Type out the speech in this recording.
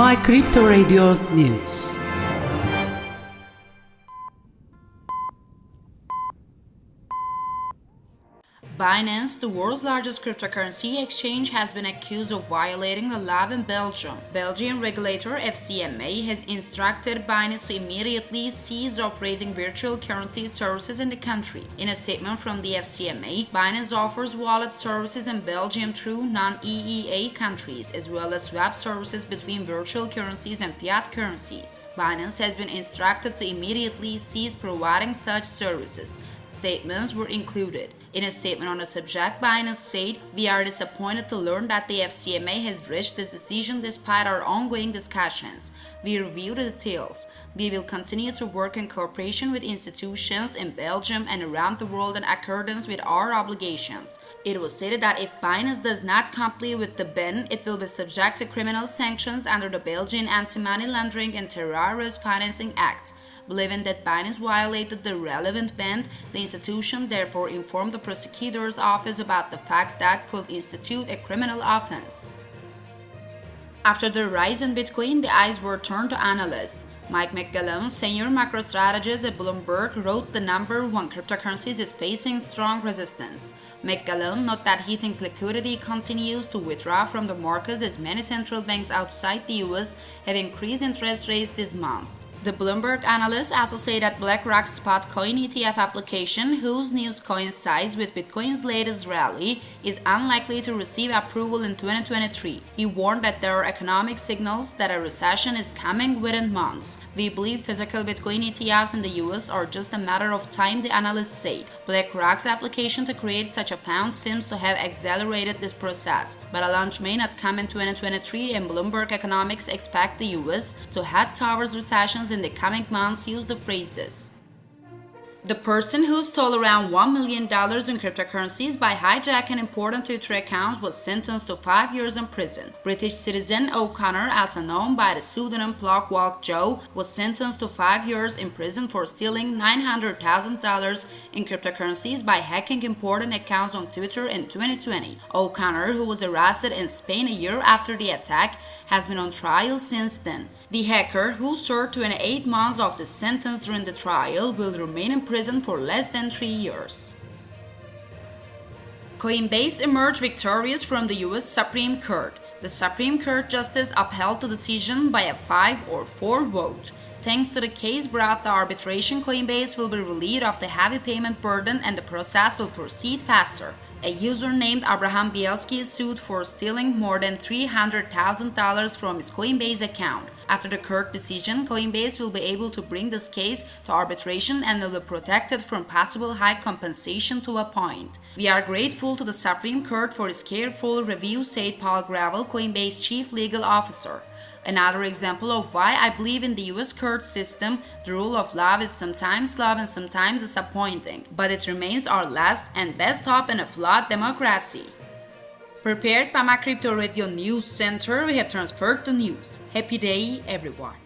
My Crypto Radio News. Binance, the world's largest cryptocurrency exchange, has been accused of violating the law in Belgium. Belgian regulator FCMA has instructed Binance to immediately cease operating virtual currency services in the country. In a statement from the FCMA, Binance offers wallet services in Belgium through non-EEA countries, as well as swap services between virtual currencies and fiat currencies. Binance has been instructed to immediately cease providing such services. Statements were included. In a statement on the subject, Binance said, "We are disappointed to learn that the FCMA has reached this decision despite our ongoing discussions. We review the details. We will continue to work in cooperation with institutions in Belgium and around the world in accordance with our obligations." It was stated that if Binance does not comply with the ban, it will be subject to criminal sanctions under the Belgian Anti-Money Laundering and Terrorist Financing Act. Believing that Binance violated the relevant ban, the institution therefore informed the prosecutor's office about the facts that could institute a criminal offense. After the rise in Bitcoin, the eyes were turned to analysts. Mike McGallon, senior macro strategist at Bloomberg, wrote the number one cryptocurrencies is facing strong resistance. McGallon noted that he thinks liquidity continues to withdraw from the markets as many central banks outside the US have increased interest rates this month. The Bloomberg analysts also say that BlackRock's spot coin ETF application, whose news coincides with Bitcoin's latest rally, is unlikely to receive approval in 2023. He warned that there are economic signals that a recession is coming within months. "We believe physical Bitcoin ETFs in the US are just a matter of time," the analysts said. BlackRock's application to create such a fund seems to have accelerated this process, but a launch may not come in 2023, and Bloomberg economics expect the US to head towards recessions in the coming months. Use the phrases. The person who stole around $1 million in cryptocurrencies by hijacking important Twitter accounts was sentenced to 5 years in prison. British citizen O'Connor, also known by the pseudonym Clockwork Joe, was sentenced to 5 years in prison for stealing $900,000 in cryptocurrencies by hacking important accounts on Twitter in 2020. O'Connor, who was arrested in Spain a year after the attack, has been on trial since then. The hacker, who served 28 months of the sentence during the trial, will remain in prison for less than 3 years. Coinbase emerged victorious from the US Supreme Court. The Supreme Court justice upheld the decision by a 5-4 vote. Thanks to the case brought to arbitration, Coinbase will be relieved of the heavy payment burden and the process will proceed faster. A user named Abraham Bielski is sued for stealing more than $300,000 from his Coinbase account. After the court decision, Coinbase will be able to bring this case to arbitration and will be protected from possible high compensation to a point. "We are grateful to the Supreme Court for its careful review," said Paul Gravel, Coinbase chief legal officer. Another example of why I believe in the US court system, the rule of law is sometimes love and sometimes disappointing, but it remains our last and best hope in a flawed democracy. Prepared by my Crypto Radio News Center, we have transferred the news. Happy day, everyone.